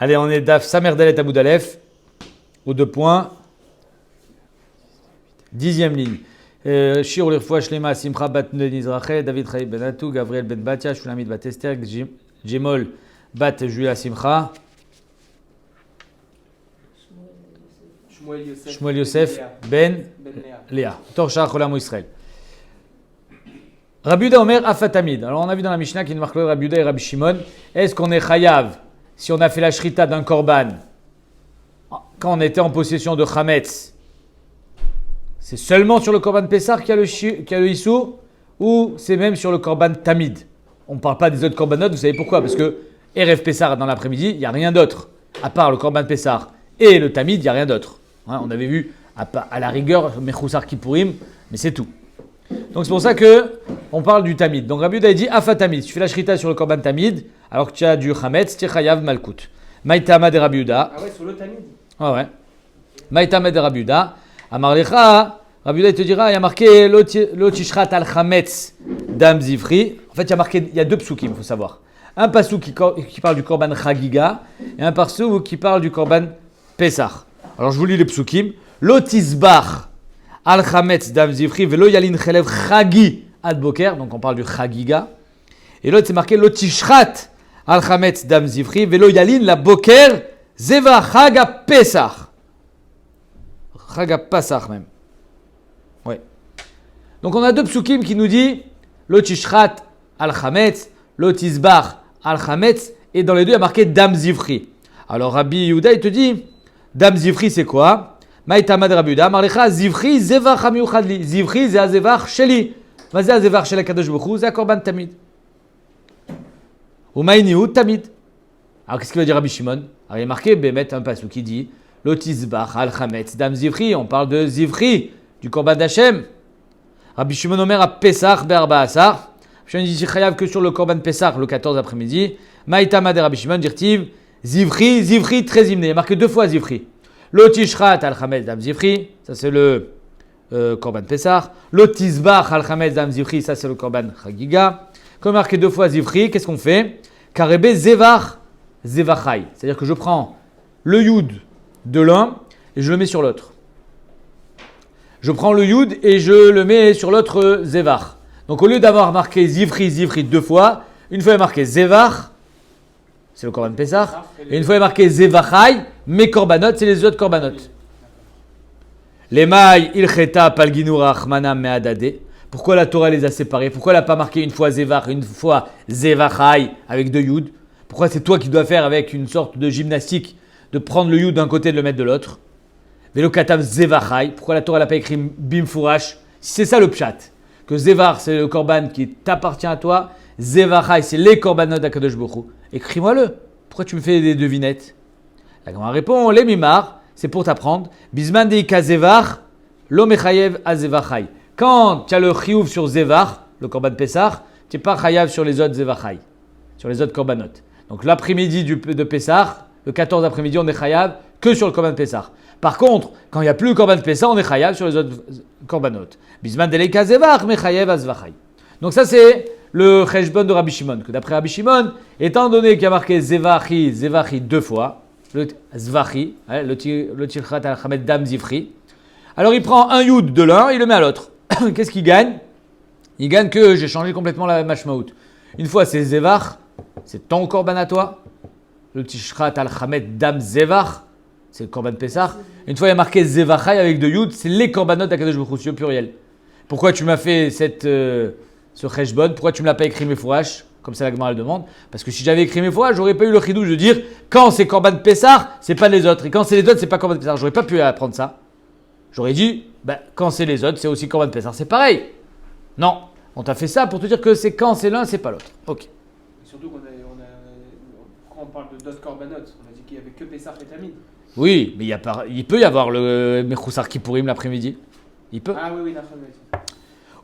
Allez, on est Daf Samer Dalet Aboud Aleph, aux 2 points, 10e ligne. Shir Ulirfoua Shlema Simcha Bat Denise Rachel, David Chaïb Ben Atou, Gabriel Ben Batia, Shulamit Bat Esther, Jemol Bat Julia Simcha, Shmuel Yosef Ben Léa. Torcha Cholam Israël. Rabbi Yehuda Omer Afatamid. Alors on a vu dans la Mishnah qu'il y a une marque de Rabbi Yehuda et Rabbi Shimon. Est-ce qu'on est chayav si on a fait la shrita d'un korban quand on était en possession de chametz? C'est seulement sur le korban Pessah qu'il y a le issou, ou c'est même sur le korban Tamid? On ne parle pas des autres korbanot, vous savez pourquoi? Parce que Erev Pessah dans l'après-midi, il n'y a rien d'autre. À part le korban Pessah et le Tamid, il n'y a rien d'autre. Hein, on avait vu à la rigueur Mechoussar Kippourim, mais c'est tout. Donc c'est pour ça qu'on parle du Tamid. Donc Rabbi Yehuda a dit Afatamid. Si tu fais la shrita sur le korban Tamid, alors que tu as du chametz, tu es chayav malkout. Maïtama de Rabbi Yehuda. Ah ouais, sur le Tamid. Ah ouais. Maïtama de Rabbi Yehuda. Amarlecha, Rabbi Yehuda il te dira, il y a marqué Lotishrat al chametz dam zifri. En fait, il y a 2 psukim, il faut savoir. Un pasuk qui parle du korban chagiga et un pasuk qui parle du korban Pesach. Alors je vous lis les psukim. Lotisbach al chametz dam zifri velo yalin chelev chagi ad boker. Donc on parle du chagiga. Et l'autre c'est marqué Lotishrat al chametz dam zifri velo yalin la boker zeva chaga pesach. Chaga pesach même. Ouais. Donc on a 2 psukim qui nous dit Lotishrat al chametz, Lotisbach al chametz, et dans les deux il y a marqué dam zifri. Alors Rabbi Yehuda il te dit dam zifri c'est quoi? Maïtama de Rabbi Yehuda, Marlecha zifri zevach hamiuchadli. Zifri c'est azevach sheli. Vas-y azevach shel HaKadosh Baruch Hu, c'est korban tamid. Ou maïniou tamid. Alors qu'est-ce qu'il va dire Rabbi Shimon? Alors il est marqué Bémet un passou qui dit Lotisbach al chametz dam zifri. On parle de zifri, du korban d'Hachem. Rabbi Shimon Omer à Pesach be'arba asar. Je ne dis chayav que sur le korban Pesach le 14 après-midi. Maïtama de Rabbi Shimon dirtiv zifri très hymné. Il est marqué 2 fois zifri. Lotishrat al chametz dam zifri, ça c'est le korban Pesach. Lotisbach al chametz dam zifri, ça c'est le korban chagiga. Comme marqué 2 fois zifri, qu'est-ce qu'on fait? Karebe zevach zevachai. C'est-à-dire que je prends le yud de l'un et je le mets sur l'autre. Je prends le yud et je le mets sur l'autre zevach. Donc au lieu d'avoir marqué zifri 2 fois, une fois il est marqué zevach, c'est le korban Pesach, et une fois il est marqué zevachai, mes korbanot, c'est les autres korbanot. Les mailles ilcheta palginu rachmanam me'adade. Pourquoi la Torah les a séparés? Pourquoi elle n'a pas marqué une fois zevach, une fois zevachai avec 2 yud? Pourquoi c'est toi qui dois faire avec une sorte de gymnastique de prendre le yud d'un côté et de le mettre de l'autre? Velo katav zevachai. Pourquoi la Torah n'a pas écrit bimfourash? Si c'est ça le pshat, que zevach c'est le korban qui t'appartient à toi, zevachai c'est les korbanot d'Akadosh Baruch Hu. Écris-moi-le. Pourquoi tu me fais des devinettes? La grand répond, les mimar, c'est pour t'apprendre. Bisman deika zevach, lo mechayev a zevachai. Quand tu as le chiyuv sur zevach, le korban Pesach, tu n'es pas chayav sur les autres zevachai, sur les autres korbanot. Donc l'après-midi de Pesach, le 14 après-midi, on est chayav que sur le korban Pesach. Par contre, quand il n'y a plus le korban Pesach, on est chayav sur les autres korbanot. Bisman deika zevach, mechayev a zevachai. Donc ça c'est le cheshbon de Rabbi Shimon, que d'après Rabbi Shimon, étant donné qu'il y a marqué zevachi 2 fois, le zvachi, le tirchat al chametz dam zifri, alors il prend un yud de l'un et il le met à l'autre. Qu'est-ce qu'il gagne? Il gagne que j'ai changé complètement la mashmaout. Une fois c'est zevach, c'est ton korban à toi, le tirchat al chametz dam zevach, c'est le korban Pesach. Une fois il y a marqué zevachai avec 2 yud, c'est les korbanot d'Akadosh Baruch Hu, au pluriel. Pourquoi tu m'as fait ce cheshbon? Pourquoi tu ne me l'as pas écrit mes fourrages? Comme ça la Gemara le demande. Parce que si j'avais écrit mes fourrages, j'aurais pas eu le chidouche de dire quand c'est korban Pessah, c'est pas les autres. Et quand c'est les autres, c'est pas korban Pessah. J'aurais pas pu apprendre ça. J'aurais dit, quand c'est les autres, c'est aussi korban Pessah. C'est pareil. Non, on t'a fait ça pour te dire que c'est quand c'est l'un, c'est pas l'autre. Ok. Et surtout quand on parle de d'autres korbanot, on a dit qu'il n'y avait que Pesach et Tamid. Oui, mais il peut y avoir le Mechoussar Kippourim l'après-midi. Il peut. Ah oui, d'accord.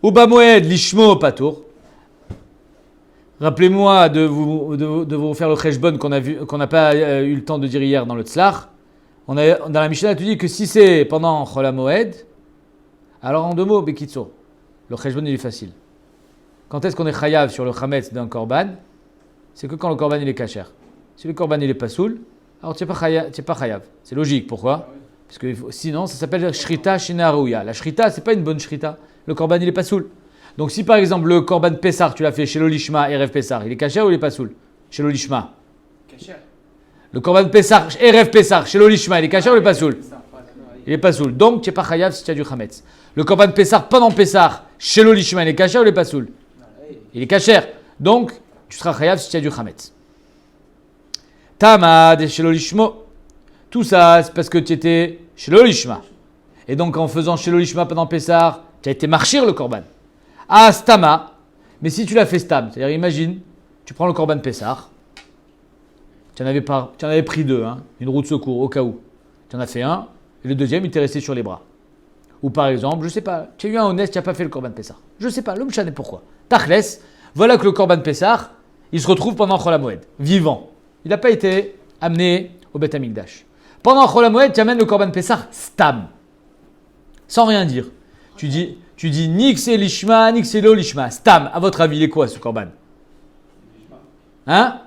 Uba Moed lishmo patour. Rappelez-moi de vous faire le cheshbon qu'on n'a pas eu le temps de dire hier dans le tzlach. Dans la Mishnah, tu dis que si c'est pendant Chol HaMoed, alors en 2 mots, Bekitso, le cheshbon il est facile. Quand est-ce qu'on est chayav sur le chametz d'un korban? C'est que quand le korban il est kasher. Si le korban il est pasoul, Alors tu n'es pas chayav. C'est logique, pourquoi? Ah ouais. Parce que sinon, ça s'appelle shrita shinarouya. La shrita, c'est pas une bonne shrita. Le korban, il est pas soul. Donc si par exemple le korban Pessar, tu l'as fait chez l'Olishma, Erev Pessar, il est caché ou il est pas soul? Chez l'Olishma. Cacher. Le korban Pessar, Erev Pessar, chez l'Olishma, il est caché ou il est pas soul? Ça, ouais, non, Il est pas soul. Donc tu n'es pas chayav si tu as du chametz. Le korban Pessar pendant Pessar, chez l'Olishma, il est caché ou il est pas soul? non, ouais. Il est caché. Donc tu seras chayav si tu as du chametz. Tamad chez l'Olishmo. Tout ça, c'est parce que tu étais chez l'Olishma. Et donc, en faisant chez l'Olishma pendant Pessar, tu as été marchir le korban. Ah, stama. Mais si tu l'as fait stam, c'est-à-dire, imagine, tu prends le korban Pessar. Tu en avais pris deux, hein, une roue de secours, au cas où. Tu en as fait un, et le deuxième, il t'est resté sur les bras. Ou par exemple, je sais pas, tu as eu un honnête, tu n'as pas fait le korban Pessar. Je sais pas, l'homme chané pourquoi. Tachles, voilà que le korban Pessar, il se retrouve pendant Chol HaMoed, vivant. Il n'a pas été amené au Beth Amikdash. Pendant Chol HaMoed, tu amènes le korban Pessar stam, sans rien dire. Tu dis ni que c'est l'ishma, ni que c'est l'olishma. Stam, à votre avis, il est quoi ce korban? Hein?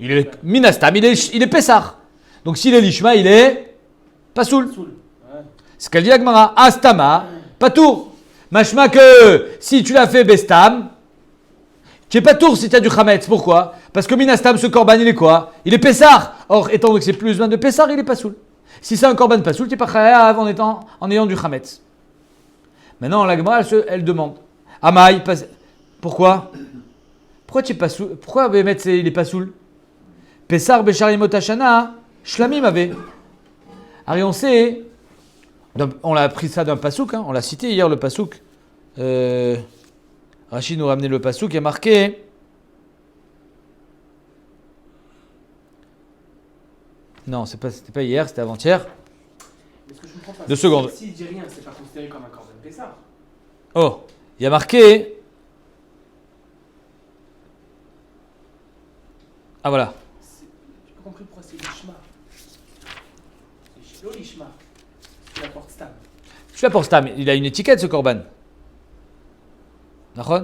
Il est minastam, il est Pessar. Donc s'il est l'ishma, il est pas soul. Soul. Ouais. C'est ce qu'elle dit à Gemara. Astama, pas tour. Machma que si tu l'as fait bestam, tu n'es pas tour si tu as du chametz. Pourquoi? Parce que minastam, ce korban, il est quoi? Il est Pessar. Or, étant donné que c'est plus loin de Pessar, il est pas soul. Si c'est un korban pas soul, tu n'es pas chayav en ayant du chametz. Maintenant, la Gemara, elle demande. Amaï, pourquoi? Pourquoi tu n'es pas soul? Pourquoi Bémet, il n'est pas soul? Pessar, Becharimot Hashana, Shlamim avait. Alors, on sait, on l'a appris ça d'un pasouk, hein, on l'a cité hier le pasouk. Rachid nous a ramené le pasouk qui est marqué. Non, c'était pas hier, c'était avant-hier. Mais ce que je comprends pas, 2 secondes. S'il dit rien, c'est pas considéré comme un korban Pessar. Oh, il y a marqué. Ah voilà. J'ai pas compris pourquoi c'est l'ishma. C'est l'olishma. Tu l'apportes stam. Tu l'apportes stam, il a une étiquette ce korban. D'accord?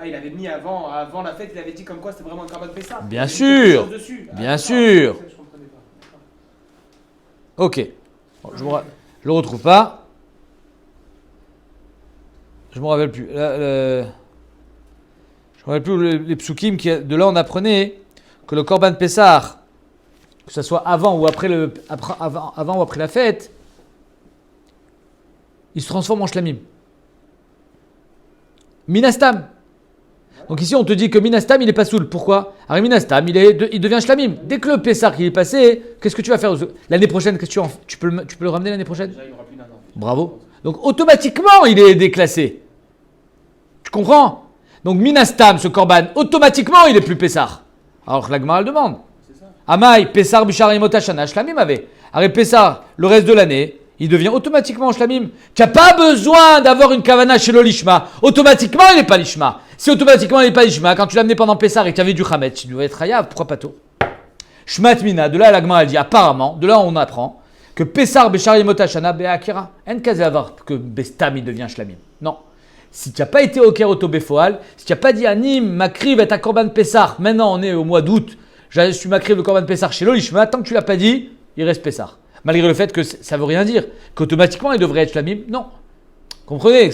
Il avait mis avant la fête, il avait dit comme quoi c'était vraiment un korban Pessar. Bien Il y avait sûr. quelque chose dessus. Bien sûr. C'est ça que je comprenais pas. D'accord. Ok. Bon, je le retrouve pas. Je me rappelle plus. Je me rappelle plus les psukim de là on apprenait que le korban Pessar, que ce soit avant ou après avant ou après la fête, il se transforme en shlamim. Minastam. Donc ici on te dit que Minastam il est pas soul. Pourquoi? Alors Minastam il devient shlamim. Dès que le Pessar qui est passé, qu'est-ce que tu vas faire l'année prochaine? Qu'est-ce que tu peux le ramener l'année prochaine? Déjà, il n'y aura plus d'un an. Bravo. Donc automatiquement il est déclassé. Tu comprends? Donc Minastam, ce korban, automatiquement il est plus Pessar. Alors que la Gemara le demande. C'est ça. Amaï, Pessar, Bisharim, Otashana, Shlamim avait. Arrête Pessar, le reste de l'année, il devient automatiquement Shlamim. Tu n'as pas besoin d'avoir une kavana chez l'Olishma. Automatiquement il n'est pas l'Ishma. Si automatiquement il n'est pas l'Ishma, quand tu l'as amené pendant Pessar et que tu avais du Chametz, tu devais être Hayav, pourquoi pas tout? Shmat Mina, de là la Gemara elle dit apparemment, de là on apprend que Pessar, Bisharim, Otashana, Be'akira, en kazé avoir que Bestam il devient Shlamim. Non. Si tu n'as pas été au Keroto Befoal, si tu n'as pas dit Anim, Makriv et ta Korban Pessar, maintenant on est au mois d'août, je suis Makriv le Korban Pessar chez l'Olishma, tant que tu ne l'as pas dit, il reste Pessar. Malgré le fait que ça ne veut rien dire, qu'automatiquement il devrait être Shlamim, non. Comprenez,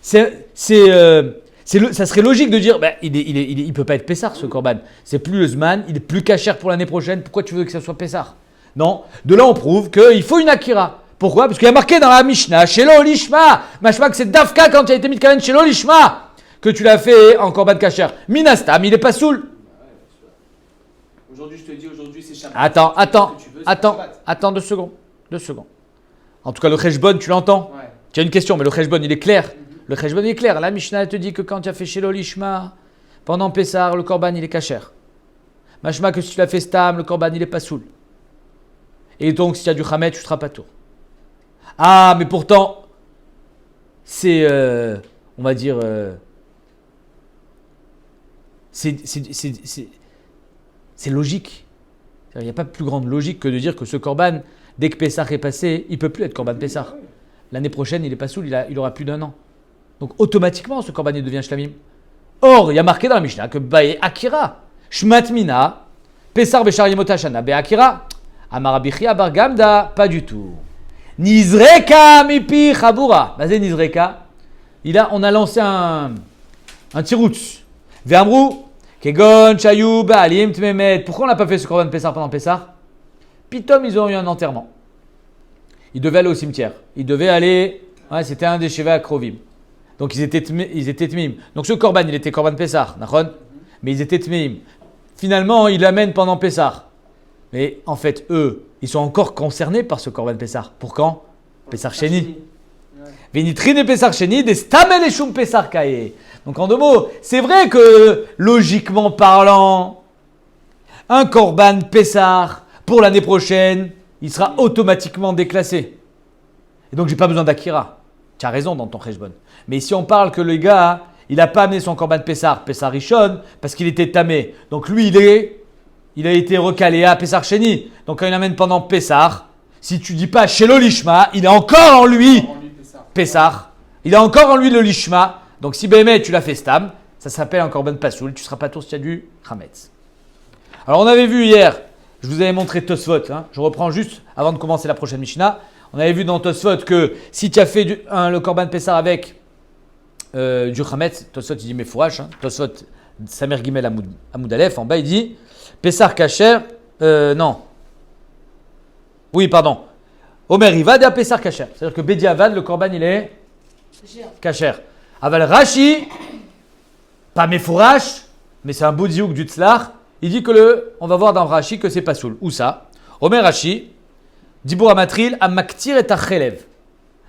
ça serait logique de dire, il ne peut pas être Pessar ce Korban. C'est plus le Zman, il est plus cachère pour l'année prochaine, pourquoi tu veux que ça soit Pessar? Non, de là on prouve qu'il faut une Akira. Pourquoi? Parce qu'il y a marqué dans la Mishnah, chez l'Olishma, Mashma que c'est Dafka quand tu as été mis de chez l'Olishma, que tu l'as fait en korban kasher. Minastam, il n'est pas saoul. Aujourd'hui, je te dis, c'est Shabbat. Attends 2 secondes. 2 secondes. En tout cas, le Cheshbon, tu l'entends? Ouais. Tu as une question, mais le Cheshbon, il est clair. Le Cheshbon, il est clair. La Mishnah, elle te dit que quand tu as fait chez l'Olishma, pendant Pessar, le korban, il est kasher. Mashma que si tu l'as fait Stam, le korban, il n'est pas saoul. Et donc, si tu as du Chametz, tu ne seras pas tour. Ah, mais pourtant, c'est, on va dire, c'est logique. Il n'y a pas plus grande logique que de dire que ce korban, dès que Pessah est passé, il ne peut plus être korban Pessah. L'année prochaine, il n'est pas saoul, il aura plus d'1 an. Donc automatiquement, ce korban il devient shlamim. Or, il y a marqué dans la Mishnah que Bae Akira, Shmat Mina, Pesar Beshar Yemotashana Beakira. Amarabichia Bar Gamda, pas du tout. Nizreka Mipi Chabura. Vas-y, Nizreka. On a lancé un tiroutz. Ve'amrou. Kegon, Chayou, Baalim, Tmemet. Pourquoi on n'a pas fait ce Korban Pessar pendant Pessar? Pitom, ils ont eu un enterrement. Ils devaient aller au cimetière. Ils devaient aller. Ouais, c'était un des Sheva Krovim. Donc ils étaient Tmeim. Donc ce Korban, il était Korban Pessar, Nachon. Mais ils étaient Tmeim. Finalement, ils l'amènent pendant Pessar. Mais en fait, eux, ils sont encore concernés par ce Korban Pessar. Pour quand? Pessar Sheni. Vénitrine et Pessar Sheni, des Stamel et Shum Pessar Kaye. Donc en deux mots, c'est vrai que logiquement parlant, un Korban Pessar pour l'année prochaine, il sera automatiquement déclassé. Et donc j'ai pas besoin d'Akira. Tu as raison dans ton Cheshbon. Mais si on parle que le gars, il n'a pas amené son Korban Pessar, Pessar Rishon, parce qu'il était tamé. Donc lui, il a été recalé à Pessar Sheni. Donc quand il amène pendant Pessar, si tu dis pas Shelo Lishma, il a encore en lui Pessar. Il a encore en lui le Lishma. Donc si Bémet, tu l'as fait Stam, ça s'appelle un Korban Pasoul. Tu seras pas tour si tu as du Chametz. Alors on avait vu hier, je vous avais montré Tosfot. Je reprends juste avant de commencer la prochaine Mishnah. On avait vu dans Tosfot que si tu as fait le Korban Pessar avec du Chametz, Tosfot il dit mais fourrache. Tosfot, Samer Gimel Amoud Aleph, en bas il dit Pessar Kacher, non. Oui, pardon. Omer Ivad et Pessar Kacher. C'est-à-dire que Bediavad, le Korban il est Kacher. Aval Rashi, pas Mefourash, mais c'est un beau diouk du Tzlach. Il dit que on va voir dans Rashi que c'est pas soul. Où ça? Omer Rashi, Dibour Amatril, Amaktir et Achelev. Vous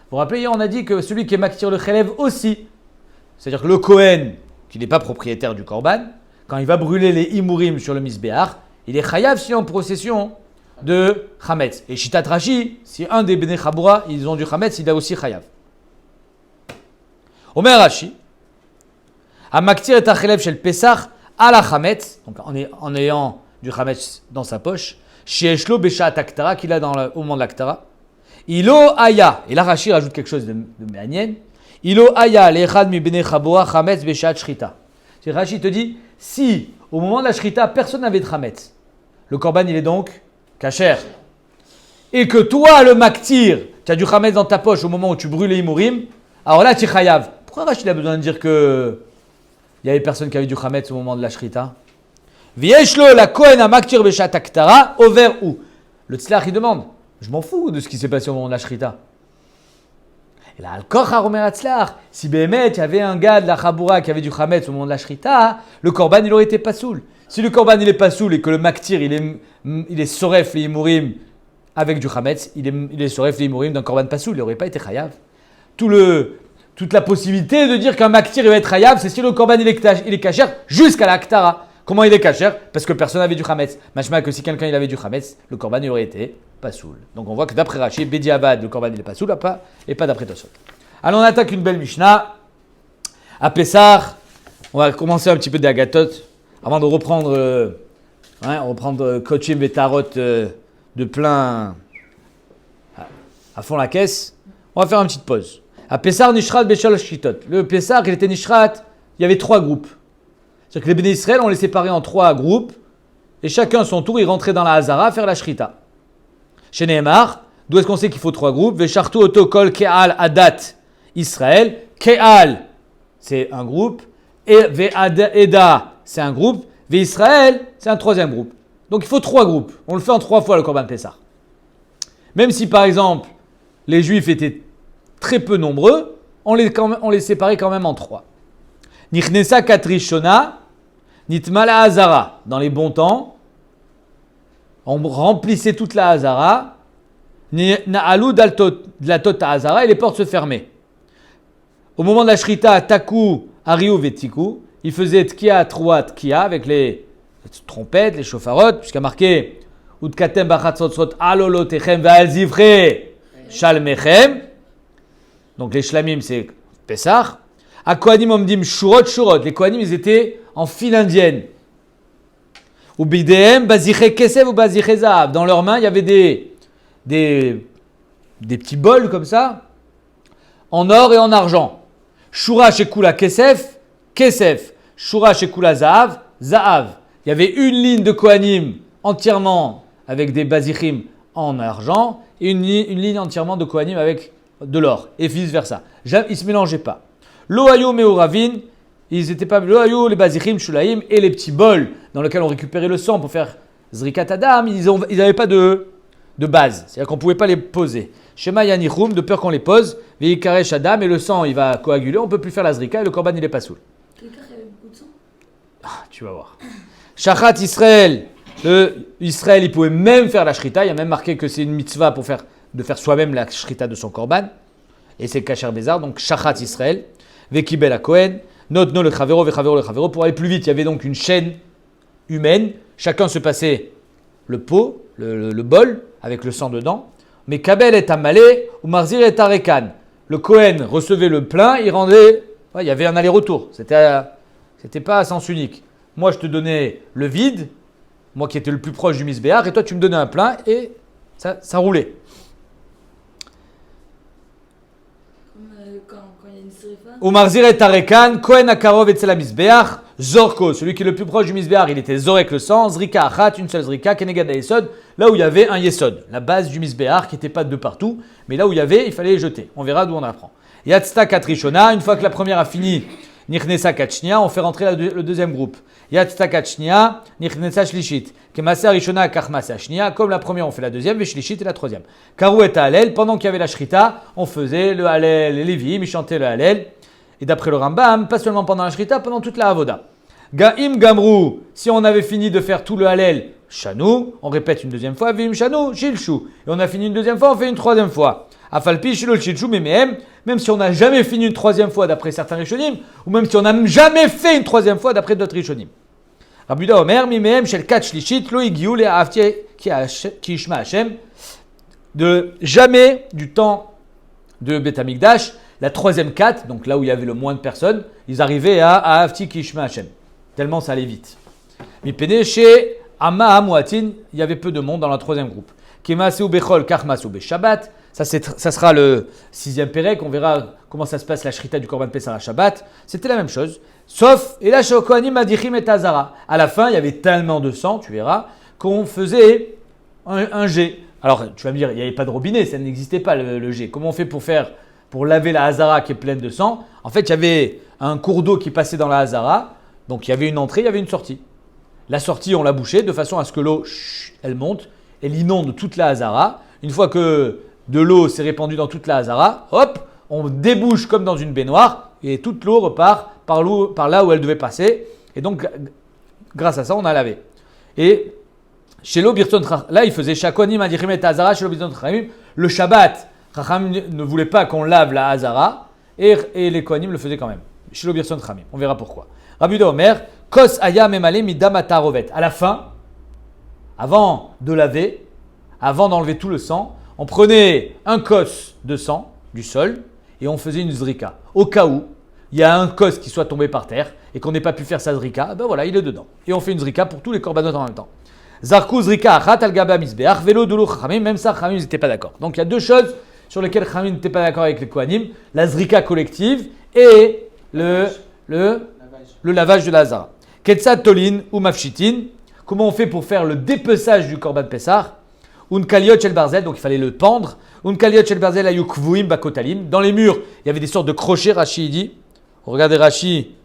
vous rappelez, hier on a dit que celui qui est Maktir le Chelev aussi, c'est-à-dire que le Kohen, qui n'est pas propriétaire du Korban, quand il va brûler les Imurim sur le Misbéach, il est Chayav si en procession de Chametz. Et Shitat Rashi, si un des Bnei Chabura, ils ont du Chametz, il a aussi Chayav. Omer Rashi, Amaktir et Achelev chez le Pessah, à la Chametz, donc en ayant du Chametz dans sa poche, chez Eshlo Besha Taktara, qu'il a au moment de l'Aktara. Ilo Aya, et là Rashi rajoute quelque chose de Méanienne. Ilo Aya, l'Echad mi Bnei Chabura, Chametz Besha Shrita. Rashi te dit, si au moment de la Shrita, personne n'avait de Chametz, le Korban il est donc Kacher. Et que toi, le Maktir, tu as du Chametz dans ta poche au moment où tu brûles les Imurim, alors là tu es Chayav. Pourquoi Rashi a besoin de dire que il y avait personne qui avait du Chametz au moment de la Shrita? Vieshlo la Kohen a Maktir Besha Taktara, over où? Le Tzlach il demande, je m'en fous de ce qui s'est passé au moment de la Shrita. Et là, Al-Koch Haromer Tzlach, si Bémet, il y avait un gars de la Chaboura qui avait du Chametz au moment de la Shrita, le Korban il aurait été pas soul. Si le Korban il est pas soul et que le Maktir il est Soref les Imurim avec du Chametz, il est Soref les Imurim d'un Korban pas soul, il n'aurait pas été Chayav. Toute la possibilité de dire qu'un Maktir il va être Chayav, c'est si le Korban il est Kacher jusqu'à la Ktara. Comment il est Kacher? Parce que personne n'avait du Chametz. Machma que si quelqu'un il avait du Chametz, le Korban il aurait été pas soul. Donc on voit que d'après Rashi, Bediavad, le Korban il est pas soul, et pas d'après Tosfot. Alors on attaque une belle Mishnah. À Pessar, on va commencer un petit peu d'Agatot avant de reprendre Kochim et Tarot de plein à fond la caisse. On va faire une petite pause. À Pessar, Nishrat, Beshal, Shitot. Le Pessar, il était Nishrat, il y avait 3 groupes. C'est-à-dire que les Béné Israël, on les séparait en 3 groupes, et chacun à son tour, il rentrait dans la Hazara à faire la Shrita. Chez Nehemar, d'où est-ce qu'on sait qu'il faut 3 groupes? Veshartu Otokol Keal Adat Israël. Keal, c'est un groupe. Et Eda, c'est un groupe. Ve Israël, c'est un 3e groupe. Donc il faut 3 groupes. On le fait en 3 fois le Korban Pessah. Même si par exemple, les Juifs étaient très peu nombreux, on les séparait quand même en 3. Nichnesa Katrishona, Nitmala Hazara. Dans les bons temps, on remplissait toute la Hazara. Na'alou de la Tota Hazara et les portes se fermaient. Au moment de la Shrita, Taku, Ariou, Vetiku, il faisait Tkia, Troua, Tkia avec les trompettes, les chauffarottes, puisqu'il y a marqué Utkatem Bachatzotzot Alolotechem Ve'alzivre Shalmechem. Donc les Shlamim, c'est Pessah. À Kohanim, on me dit Shurot, Shurot. Les Kohanim, ils étaient en file indienne. Ou Bidem, Baziche Kesev ou Baziche Zahav. Dans leurs mains, il y avait des petits bols comme ça, en or et en argent. Shura Shekula Kesef, Kesef. Shura Shekula Zahav, Zahav. Il y avait une ligne de Kohanim entièrement avec des bazichim en argent et une ligne entièrement de kohanim avec de l'or et vice versa. Ils se mélangeaient pas. Lo hayu me'uravin, ils étaient pas lo hayu les bazichim shulaim et les petits bols dans lesquels on récupérait le sang pour faire zrikat adam, ils n'avaient pas de base, c'est-à-dire qu'on ne pouvait pas les poser. Shema yanichum, de peur qu'on les pose, veikaresh adam, et le sang il va coaguler, on ne peut plus faire la zrika et le korban il est pas soul. Quelqu'un qui avait beaucoup de sang. Ah, tu vas voir. Shachat Israël, Israël il pouvait même faire la shrita, il y a même marqué que c'est une mitzvah de faire soi-même la shrita de son korban, et c'est kasher bezar, donc Shachat Israël, vekibel a Kohen, notno le chavero, vechavero le chavero, pour aller plus vite, il y avait donc une chaîne humaine, chacun se passait le pot, le bol, avec le sang dedans. Mais Kabel est amalé ou Marzir est arekan. Le Kohen recevait le plein, il rendait. Ouais, il y avait un aller-retour. C'était pas à sens unique. Moi, je te donnais le vide, moi qui étais le plus proche du misbéar, et toi, tu me donnais un plein, et ça roulait. Comme quand il y a une sérifa. Ou Marzir est arekan, Kohen akarov et la misbéar, Zorko, celui qui est le plus proche du misbéar, il était Zorek le sang, Zrika achat, une seule Zrika, Kenegad Yesod, là où il y avait un Yesod, la base du misbéar qui n'était pas de partout, mais là où il y avait, il fallait les jeter. On verra d'où on apprend. Yatzta Katrishona, une fois que la première a fini, Nichnesa Kachnia, on fait rentrer le deuxième groupe. Yatzta Kachnia, Nichnesa Shlishit, Kemasa Rishona Kachmasa Shnia, comme la première on fait la deuxième, et Shlishit est la troisième. Karou et Hallel, pendant qu'il y avait la Shrita, on faisait le Hallel, les Lévim, ils chantaient le Hallel. Et d'après le Rambam, pas seulement pendant la Shrita, pendant toute la Avoda. Gaim Gamrou, si on avait fini de faire tout le Hallel, Shanou, on répète une deuxième fois, Vim Shanou, Shilchou. Et on a fini une deuxième fois, on fait une troisième fois. Afalpi, Shilol, Shilchou, même si on n'a jamais fini une troisième fois d'après certains Rishonim, ou même si on n'a jamais fait une troisième fois d'après d'autres Rishonim. Rabuda Omer, Mimem, Shel Kat Shlishit, Lo Igiou, Le Afti, Ki Ishma Hashem, de jamais du temps de Beth Amikdash, la troisième 4, donc là où il y avait le moins de personnes, ils arrivaient à Afti Kishma Hashem. Tellement ça allait vite. Mipene chez Amma Amouatin, il y avait peu de monde dans le troisième groupe. Kemasu Bechol Kachmasu Beshabbat, ça sera le 6e Pérec, on verra comment ça se passe la Shrita du Korban Pessah à Shabbat. C'était la même chose. Sauf, et là, Shokohanim Adichim et Hazara. À la fin, il y avait tellement de sang, tu verras, qu'on faisait un jet. Alors, tu vas me dire, il n'y avait pas de robinet, ça n'existait pas le jet. Comment on fait pour laver la Hazara qui est pleine de sang? En fait, il y avait un cours d'eau qui passait dans la Hazara. Donc, il y avait une entrée, il y avait une sortie. La sortie, on l'a bouchée de façon à ce que l'eau, elle monte, elle inonde toute la Hazara. Une fois que de l'eau s'est répandue dans toute la Hazara, hop, on débouche comme dans une baignoire et toute l'eau repart par là où elle devait passer. Et donc, grâce à ça, on a lavé. Et chez l'Obirton, là, il faisait Shakonim Adichim et Hazara chez l'Obirton Chachamim. Le Shabbat, Chachamim ne voulait pas qu'on lave la Hazara et les Kohanim le faisaient quand même. Chez l'Obirton Chachamim, on verra pourquoi. Rabbi Omer, Kos Aya Memale Midamata Rovet. À la fin, avant de laver, avant d'enlever tout le sang, on prenait un kos de sang du sol et on faisait une zrika. Au cas où il y a un kos qui soit tombé par terre et qu'on n'ait pas pu faire sa zrika, ben voilà, il est dedans. Et on fait une zrika pour tous les korbanot en même temps. Zarku zrika achat al gaba misbeach velo dulu chachamim, même ça chachamim n'étaient pas d'accord. Donc il y a deux choses sur lesquelles chachamim n'étaient pas d'accord avec les kohanim, la zrika collective et le lavage de la hazara. Ketzat tolin ou mafshitin, comment on fait pour faire le dépeçage du korban pessah? Un kaliot shel barzel, donc il fallait le pendre. Un kaliot shel barzel ayuk kvuim bakotalim. Dans les murs, il y avait des sortes de crochets, Rashi dit. Regardez Rashi,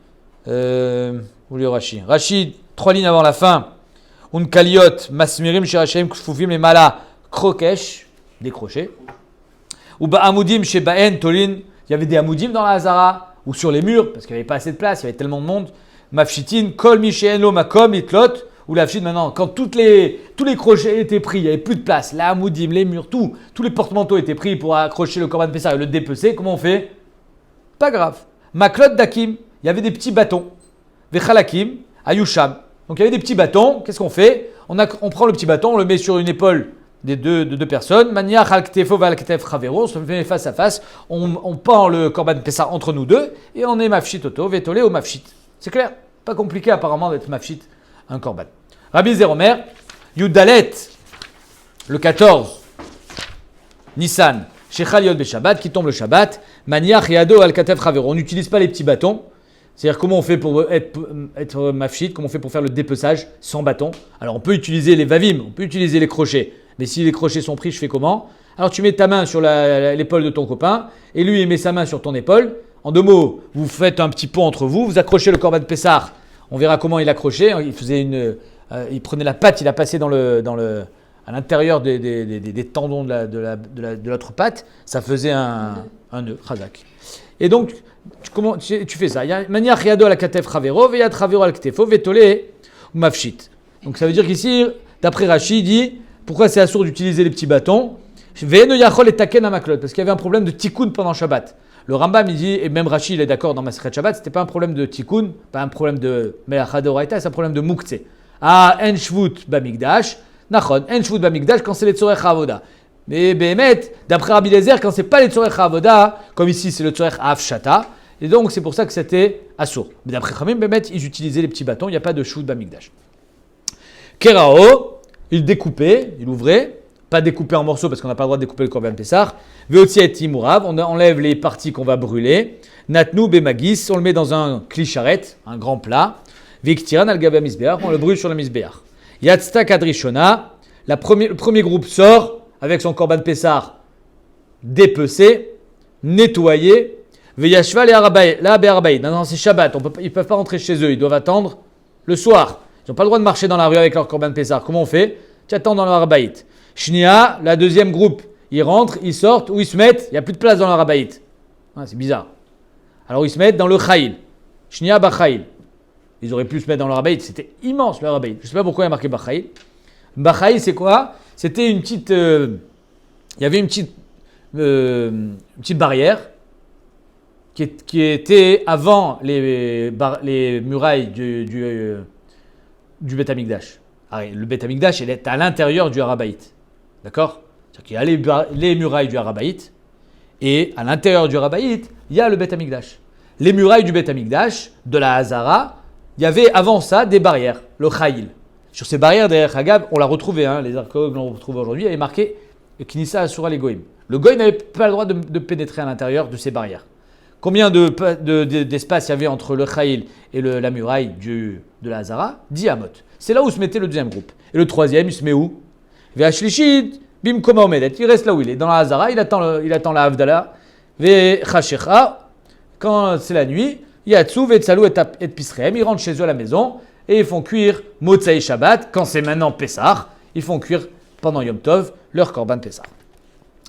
Rashi, 3 lignes avant la fin. Un kaliot masmirim shirashem kfufim les mala krokesh, des crochets. Ou ba'amudim chez ba'en tolin, il y avait des amoudim dans la hazara ou sur les murs parce qu'il n'y avait pas assez de place, il y avait tellement de monde. Mafshitin kol mishen lo makom itlot. Ou la fille maintenant, quand tous les crochets étaient pris, il n'y avait plus de place, la hamoudim, les murs, tous les porte-manteaux étaient pris pour accrocher le korban pessah et le dépecer, comment on fait? Pas grave. Maklot dakim, il y avait des petits bâtons. Vechalakim, ayusham. Donc il y avait des petits bâtons, qu'est-ce qu'on fait? On prend le petit bâton, on le met sur une épaule de deux personnes. Mania chalktefo valktef chavero, on se met face à face, on pend le korban pessah entre nous deux et on est mafshit auto, vetolé ou mafshit. C'est clair? Pas compliqué apparemment d'être mafshit un korban. Rabbi Zeromer, Yudalet, le 14, Nissan, Shechal Yod Beshabbat, qui tombe le Shabbat, Maniach Yado Al Katev Chavero. On n'utilise pas les petits bâtons, C'est-à-dire comment on fait pour être mafshit, comment on fait pour faire le dépeçage sans bâton. Alors on peut utiliser les vavim, on peut utiliser les crochets. Mais si les crochets sont pris, je fais comment? Alors tu mets ta main sur l'épaule de ton copain et lui il met sa main sur ton épaule. En 2 mots, vous faites un petit pont entre vous, vous accrochez le corban Pessah. On verra comment il accrochait. Il prenait la patte, il la passait à l'intérieur des tendons de l'autre patte. Ça faisait un nœud, chazak. Et donc, tu fais ça. Il y a manière riado à la katef ravero, veyat ravero al ktefo, vetole ou mafshit. Donc ça veut dire qu'ici, d'après Rashi, il dit pourquoi c'est assourd d'utiliser les petits bâtons. Ve'eno yachol et taken amaklot, parce qu'il y avait un problème de tikkun pendant Shabbat. Le Rambam, il dit, et même Rashi, il est d'accord dans Masechet Shabbat, c'était pas un problème de tikkun, pas un problème de melacha d'oraita, c'est un problème de muktzeh. Ah, en shvut bamikdash, nachon, en shvut bamikdash quand c'est les tzorech ha'avoda. Mais Behemet, d'après Rabbi Lezer, quand c'est pas les tzorech ha'avoda, comme ici c'est le tzorech ha'afshata, et donc c'est pour ça que c'était assourd. Mais d'après Khamim, Behemet, ils utilisaient les petits bâtons, il n'y a pas de shvut bamikdash. Kerao, il découpait, il ouvrait, pas découpé en morceaux parce qu'on n'a pas le droit de découper le korban Pessah. Veotzi et timurav, on enlève les parties qu'on va brûler. Natnu bemagis, on le met dans un kli-charet, un grand plat. Viktiran al gaba misbeach, on le brûle sur le misbeach. Yatzta kadrishona, le premier groupe sort avec son korban Pessah dépecé, nettoyé. Veyashva le harabayit, la be'harabayit. Non, c'est Shabbat, ils ne peuvent pas rentrer chez eux, ils doivent attendre le soir. Ils n'ont pas le droit de marcher dans la rue avec leur korban Pessah. Comment on fait? Tu attends dans le harabayit. Shnia, la deuxième groupe, ils rentrent, ils sortent, ou ils se mettent, il n'y a plus de place dans le harabayit. C'est bizarre. Alors ils se mettent dans le chayil. Shnia bachayil. Ils auraient pu se mettre dans le harabayit, c'était immense le harabayit. Je ne sais pas pourquoi il y a marqué bachayil. Bachayil, c'est quoi? C'était une petite. Il y avait une petite barrière qui était avant les murailles du Beth Amikdash. Le Beth Amikdash, il est à l'intérieur du harabayit. D'accord? C'est-à-dire qu'il y a les murailles du harabayit et à l'intérieur du harabayit, il y a le Beth Amikdash. Les murailles du Beth Amikdash, de la Hazara, il y avait avant ça des barrières, le Chayil. Sur ces barrières derrière Hagab, on l'a retrouvé, les archéologues l'ont retrouvé aujourd'hui, il y avait marqué Knissa Asura les Goïm. Le Goïm n'avait pas le droit de pénétrer à l'intérieur de ces barrières. Combien d'espace il y avait entre le Chayil et la muraille de la Hazara? 10 amot. C'est là où se mettait le deuxième groupe. Et le troisième, il se met où? Ve'ashlishit bim koma omedet. Il reste là où il est. Dans la Hazara, il attend la Havdalah. Ve'chashecha. Quand c'est la nuit, yatsu ve'tsalou et pisrehem. Ils rentrent chez eux à la maison et ils font cuire Motzai Shabbat. Quand c'est maintenant Pessah, ils font cuire pendant Yom Tov leur korban Pessah.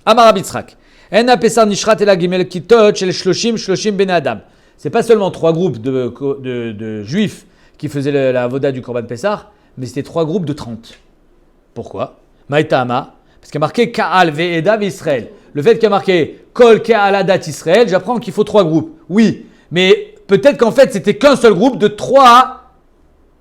Amar Rabbi Yitzchak. En Pessah nishrat ela gimel kitot shel shloshim ben adam. C'est pas seulement 3 groupes de juifs qui faisaient la avoda du korban Pessah, mais c'était 3 groupes de 30. Pourquoi? Maïtama, parce qu'il y a marqué Ka'al ve'eda ve'Israël. Le fait qu'il y a marqué Kol Ka'al adat Israël, j'apprends qu'il faut 3 groupes. Oui, mais peut-être qu'en fait c'était qu'un seul groupe de 3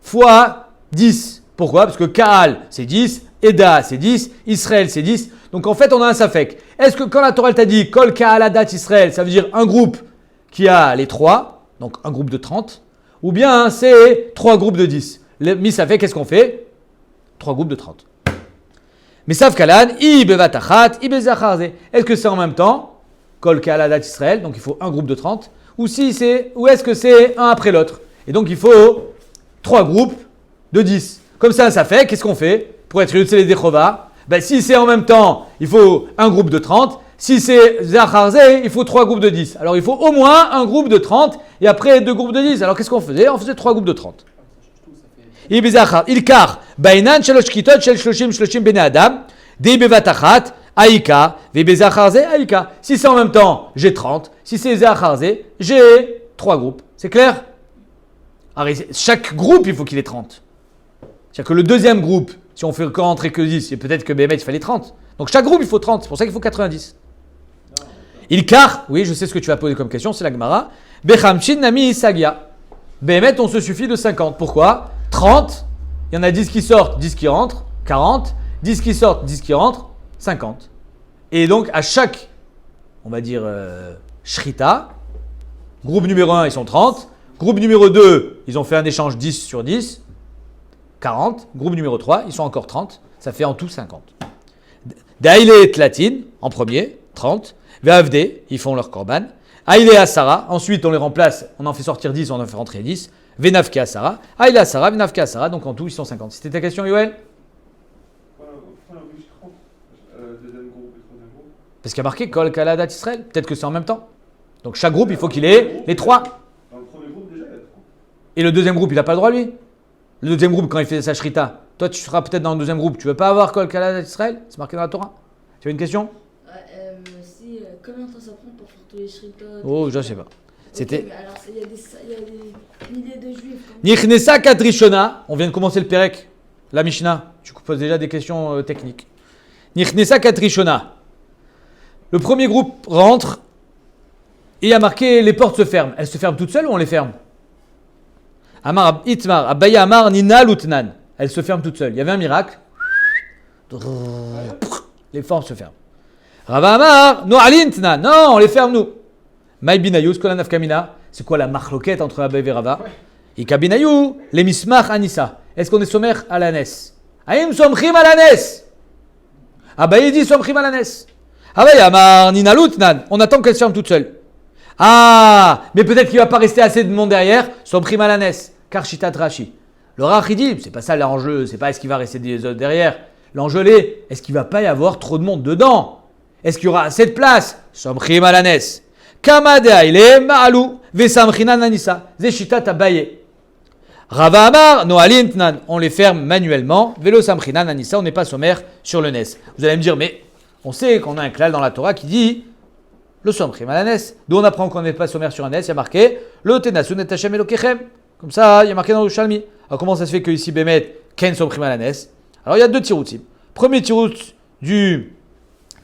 fois 10. Pourquoi? Parce que Ka'al c'est 10, Eda c'est 10, Israël c'est 10. Donc en fait on a un safek. Est-ce que quand la Torah t'a dit Kol Ka'al adat Israël, ça veut dire un groupe qui a les 3, donc un groupe de 30, ou bien c'est 3 groupes de 10. Mi safek, qu'est-ce qu'on fait? 3 groupes de 30. Mais sav kalan, est-ce que c'est en même temps, kol kaladat Israël, donc il faut un groupe de 30, ou est-ce que c'est un après l'autre? Et donc il faut 3 groupes de 10. Comme ça fait, qu'est-ce qu'on fait pour être Yotzei Dechova? Si c'est en même temps, il faut un groupe de 30. Si c'est Zacharze, il faut 3 groupes de 10. Alors il faut au moins un groupe de 30 et après 2 groupes de 10. Alors qu'est-ce qu'on faisait? On faisait 3 groupes de 30. Ilkar, Bainan, Shalosh Kitot, Shel Shloshim Bene Adam, Dei Bevatachat, Aïka, Vebezacharze, Aïka. Si c'est en même temps, j'ai 30. Si c'est Zacharze, j'ai 3 groupes. C'est clair? Alors, chaque groupe, il faut qu'il ait 30. C'est-à-dire que le deuxième groupe, si on fait encore rentrer que 10, et peut-être que Béhémet, il fallait 30. Donc chaque groupe, il faut 30. C'est pour ça qu'il faut 90. Ilkar, oui, je sais ce que tu vas poser comme question, c'est la Gemara. Bechamshin Nami Isagia. Béhémet, on se suffit de 50. Pourquoi? 30, il y en a 10 qui sortent, 10 qui rentrent, 40, 10 qui sortent, 10 qui rentrent, 50. Et donc, à chaque, on va dire, shrita, groupe numéro 1, ils sont 30, groupe numéro 2, ils ont fait un échange 10 sur 10, 40, groupe numéro 3, ils sont encore 30, ça fait en tout 50. Daïle et Tlatine, en premier, 30, Ve'avde, ils font leur korban, Aïlé Asara, ensuite on les remplace, on en fait sortir 10, on en fait rentrer 10. Venafke Asara, Aïlé Asara, Venafke Asara, donc en tout ils sont 50. C'était ta question, Yoel? Pourquoi on oblige 30 deuxième groupe et troisième groupe? Parce qu'il y a marqué Kol Kaladat Israël, peut-être que c'est en même temps. Donc chaque groupe, il faut qu'il ait les 3. Dans le premier groupe, déjà, il y a 3. Et le deuxième groupe, il n'a pas le droit, lui. Le deuxième groupe, quand il fait sa shrita, toi tu seras peut-être dans le deuxième groupe, tu veux pas avoir Kol Kaladat Israël? C'est marqué dans la Torah. Tu as une question? Combien de temps ça prend pour faire tous les shritot? Oh, je sais pas. C'était. Mais alors, il y a des milliers de juifs. Nichnesa Katrishona, on vient de commencer le Perek, la Mishnah. Tu poses déjà des questions techniques. Nichnesa Katrishona. Le premier groupe rentre et il y a marqué les portes se ferment. Elles se ferment toutes seules ou on les ferme? Amar Itmar, Abaya Amar Nina Lutnan. Elles se ferment toutes seules. Il y avait un miracle. Les portes se ferment. Rava Amar, no alintna. Non, on les ferme nous. Maï binayou, ce qu'on a nafkamina. C'est quoi la marloquette entre Abba et Rava? Ika binayou, les mismach anissa. Est-ce qu'on est sommaire à la nes? Aïm somchim à la nes. Abaye dit somchim à la nes. Abaya Amar Nina Lutnan. On attend qu'elles se ferment toutes seules. Ah, mais peut-être qu'il va pas rester assez de monde derrière. Somchim à la nes. Car shitat Rashi. Le Rach, il dit, c'est pas ça l'enjeu. C'est pas est-ce qu'il va rester des autres derrière. L'enjeu est-ce qu'il va pas y avoir trop de monde dedans? Est-ce qu'il y aura assez de place? Somchim alanes. Kamada ile ma'alu vesamchina nanisa. Zeshita tabaye. Rava Amar noalintnan. On les ferme manuellement. Velo samchina nanisa. On n'est pas sommaire sur le nes. Vous allez me dire, mais on sait qu'on a un klal dans la Torah qui dit le somchim alanes. D'où on apprend qu'on n'est pas sommaire sur un nes. Il y a marqué le tenasun et Hashem elokechem. Comme ça, il y a marqué dans le Shalmi. Alors comment ça se fait que ici Bémet ken somchim alanes? Alors il y a deux tiroutim. Premier tirout du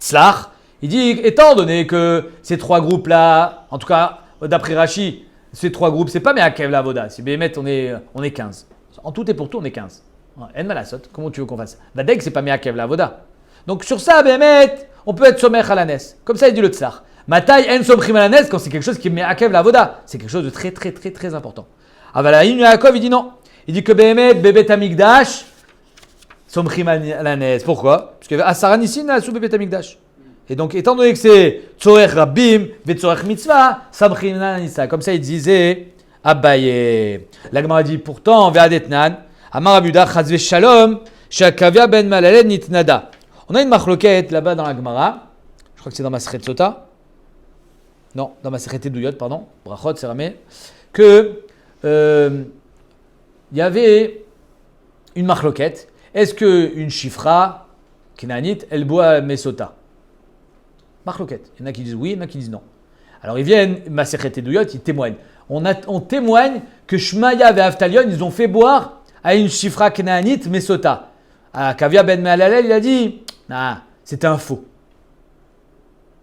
Tzlach, il dit, étant donné que ces trois groupes-là, en tout cas, d'après Rashi, ces trois groupes, c'est pas Meakev la Avoda. Si Bémet, on est 15. En tout et pour tout, on est 15. En malasot, comment tu veux qu'on fasse? Badek, c'est pas Meakev la Avoda. Donc sur ça, Bémet, on peut être sommer à la nes. Comme ça, il dit le Tsar. Matai en somchim à la nes, quand c'est quelque chose qui est Meakev la Avoda. C'est quelque chose de très, très, très, très important. Avalaïm Yaakov, il dit non. Il dit que Bémet, Bébet Amigdash, somchim à la nes. Pourquoi? Parce que Asaran ici, n'a sous Bébet Amigdash. Et donc, étant donné que c'est Tzorech Rabbim, Vetzorech Mitzvah, Samchim Nanisa, comme ça il disait Abaye. La Gemara dit pourtant, Ve'adetnan, Amar Abuda, Chazve Shalom, Shakavia ben Malaled Nitnada. On a une marloquette là-bas dans la Gemara, je crois que c'est dans ma Masechet Sota, non, dans ma Masechet Douyot, pardon, Brachot, c'est ramé, que il y avait une marloquette. Est-ce qu'une chifra, Kenanite, elle boit Mesota? Marloquette. Il y en a qui disent oui, il y en a qui disent non. Alors ils viennent, Masechet Douyot, ils témoignent. On témoigne que Shmaya et Aftalion, ils ont fait boire à une chifra Knaanite Mesota. À Kavia ben Mehalalel, il a dit, ah, c'était un faux.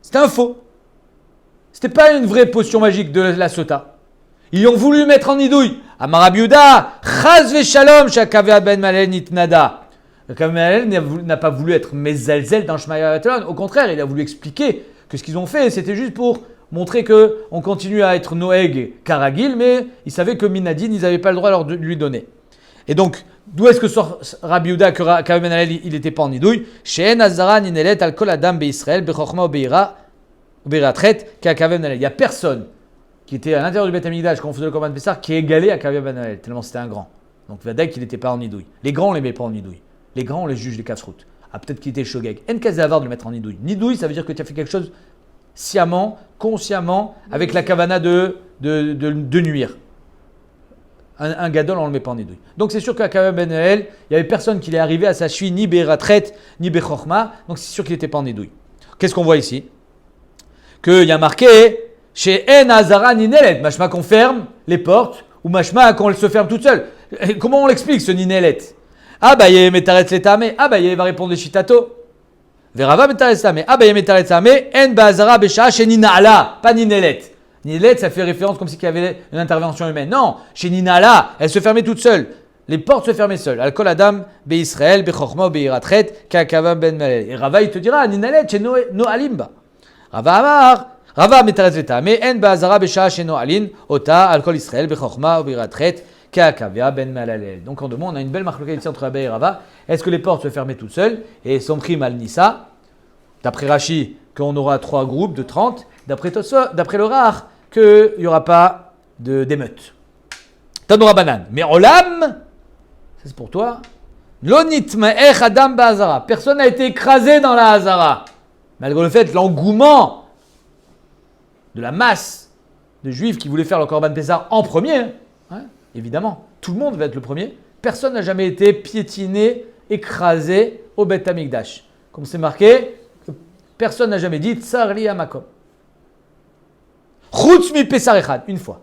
C'était un faux. C'était pas une vraie potion magique de la Sota. Ils ont voulu mettre en idouille. Amarabiuda, Chaz ve Shalom, Shakavia ben Mehalalel Nitnada. Kamel n'a pas voulu être Mezalzel dans Shmaya Atalon. Au contraire, il a voulu expliquer que ce qu'ils ont fait, c'était juste pour montrer qu'on continue à être Noeg Karagil, mais ils savaient que Minadin, ils n'avaient pas le droit de lui donner. Et donc, d'où est-ce que sort Rabbi Yehuda que Kamel il n'était pas en idouille? She'en Azara Ninelet al Kol Adam Be'Israël Bechorma Obeira Tret Kamel. Il n'y a personne qui était à l'intérieur du Beth Amikdash quand on faisait le Korban Pessah qui est égalé à Kamel Ben Halel, tellement c'était un grand. Donc, Vadek, il n'était pas en idouille. Les grands, on ne les met pas en idouille. Les grands, on les juge des casse-routes. Ah, peut-être qu'il était shogeg. En cas d'avoir de le mettre en nidouille. Nidouille, ça veut dire que tu as fait quelque chose sciemment, consciemment, avec la kavana de nuire. Un gadol, on ne le met pas en nidouille. Donc c'est sûr qu'à Kamel Ben Halel, il n'y avait personne qui l'est arrivé à sa cheville, ni Beratret, ni Bechorma. Donc c'est sûr qu'il n'était pas en nidouille. Qu'est-ce qu'on voit ici? Qu'il y a marqué chez En Azara Ninelet. Mashma qu'on ferme les portes, ou Mashma qu'on se ferme toute seule. Comment on l'explique ce Ninelet? Abaye metaretz letame. Abaye va répondre Shitato. Verava metaretz letame. Abaye metaretz letame. En bazara besha chez Ninala. Pas Ninelet. Ninelet, ça fait référence comme si il y avait une intervention humaine. Non, chez Ninala, elle se fermait toute seule. Les portes se fermaient seules. Al kol adam be Israël be chokma be iratret kakavam ben malel. Et Rava il te dira Ninelet chez Noalimba. Rava amar. Rava metaretz letame. En bazara besha chez Noalin. Ota al kol Israël be chokma be iratret. Ben Malalel. Donc en deux mots, on a une belle marque localité entre Abba et Rava. Est-ce que les portes se fermaient toutes seules? Et Somchim al Nissa, d'après Rashi, qu'on aura trois groupes de 30. D'après le Rach, qu'il n'y aura pas d'émeute. Tanoura banane. Mais olam, ça c'est pour toi. Lonitma'ech adam ba'azara. Personne n'a été écrasé dans la hazara. Malgré le fait, l'engouement de la masse de juifs qui voulaient faire le Korban Pessah en premier, hein, évidemment, tout le monde va être le premier. Personne n'a jamais été piétiné, écrasé au Beth Amikdash. Comme c'est marqué, personne n'a jamais dit Tsar li hamakom. Chutz mi Pessar echad, une fois.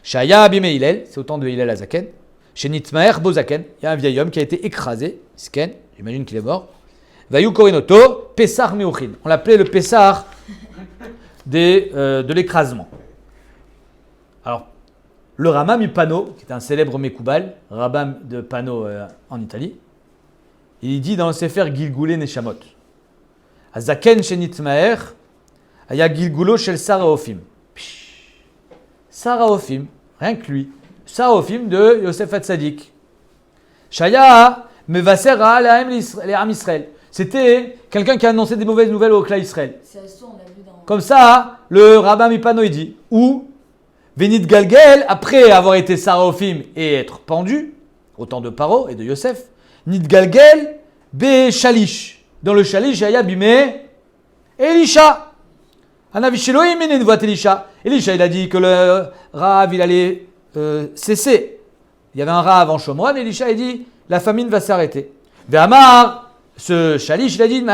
Shaya abime Hillel, c'est au temps de Hillel Azaken. Chez Nitmaer Bozaken, il y a un vieil homme qui a été écrasé, Sken, j'imagine qu'il est mort. Vayu Korinoto, Pessar Meuchin. On l'appelait le Pessar de l'écrasement. Alors, le Rama Mipano, qui est un célèbre Mekoubal, rabbin de Pano en Italie, il dit dans le Sefer Gilgulé Neshamot, Azaken chez Nitmaer, Aya Gilgulo shel Saraofim. Saraofim, rien que lui. Saraofim de Yosef Hatzadik. Shaya Mevasera Le'am Israël. C'était quelqu'un qui a annoncé des mauvaises nouvelles au clan Israël. C'est à ça, on l'a vu dans. Comme ça, le rabbin Mipano il dit, ou Venit Galgel, après avoir été Saraofim et être pendu, au temps de Paro et de Yosef, Nit Galgel, Be Shalish. Dans le Shalish, Shaya Bimé, Elisha. Anavisheloim Nenvoat Elisha. Elisha, il a dit que le Rav, il allait cesser. Il y avait un Rav en Shomron, Elisha, il dit, la famine va s'arrêter. Ve'amar, ce Shalish, il a dit,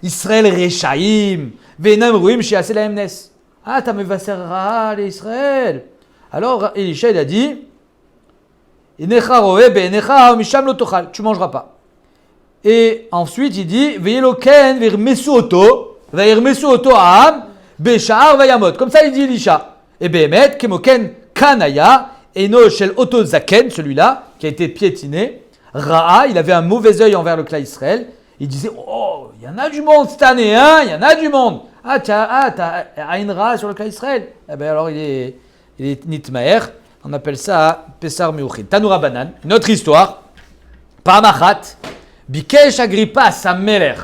Israël Rechaim, Ve'nam Ruim Sheaseh Lahem Nes. Ah, t'as mevaser Ra l'Israël. Alors, Elisha, il a dit, Inecha roe be'enecha misham lo tochal. Tu mangeras pas. Et ensuite, il dit, Ve'yeloken ve'irmesu oto, ve'irmesu oto a'am, be'sha'ar ve'yamot. Comme ça, il dit Elisha. Et be'emet, kemoken kanaya, eno shel oto zaken, celui-là, qui a été piétiné. Ra'a, il avait un mauvais œil envers le clan Israël. Il disait, oh, il y en a du monde cette année, hein, il y en a du monde. T'as Aïn Ra sur le clan Israël. Eh bien alors, il est Nitmaer. On appelle ça Pessar Meuchin. Tanoura Banan, une autre histoire. Paramachat, Bikesh Agrippa Sameler.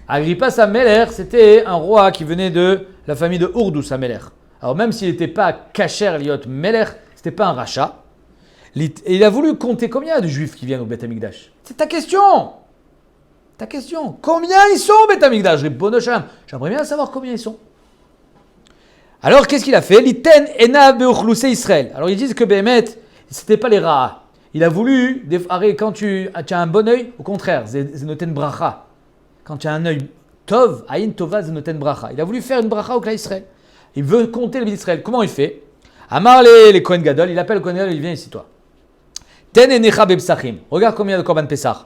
Agrippa Sameler, c'était un roi qui venait de la famille de Urdu Sameler. Alors même s'il n'était pas Kacher Liot Meler, c'était pas un rachat. Et il a voulu compter combien de juifs qui viennent au Beth Amikdash. C'est ta question. Ta question. Combien ils sont au Beth Amikdash? J'aimerais bien savoir combien ils sont. Alors qu'est-ce qu'il a fait? Liten ena be'ochluse Israël. Alors ils disent que Béhémet, c'était pas les Ra'a. Il a voulu, quand tu as un bon œil, au contraire, zenoten bracha. Quand tu as un œil tov, aïn tova zenoten bracha. Il a voulu faire une bracha au clan Israël. Il veut compter le d'Israël. Comment il fait? Amar les Kohen Gadol, il appelle le Kohen Gadol, il vient ici toi. Ten enecha bepsachim. Regarde combien de korban Pessah.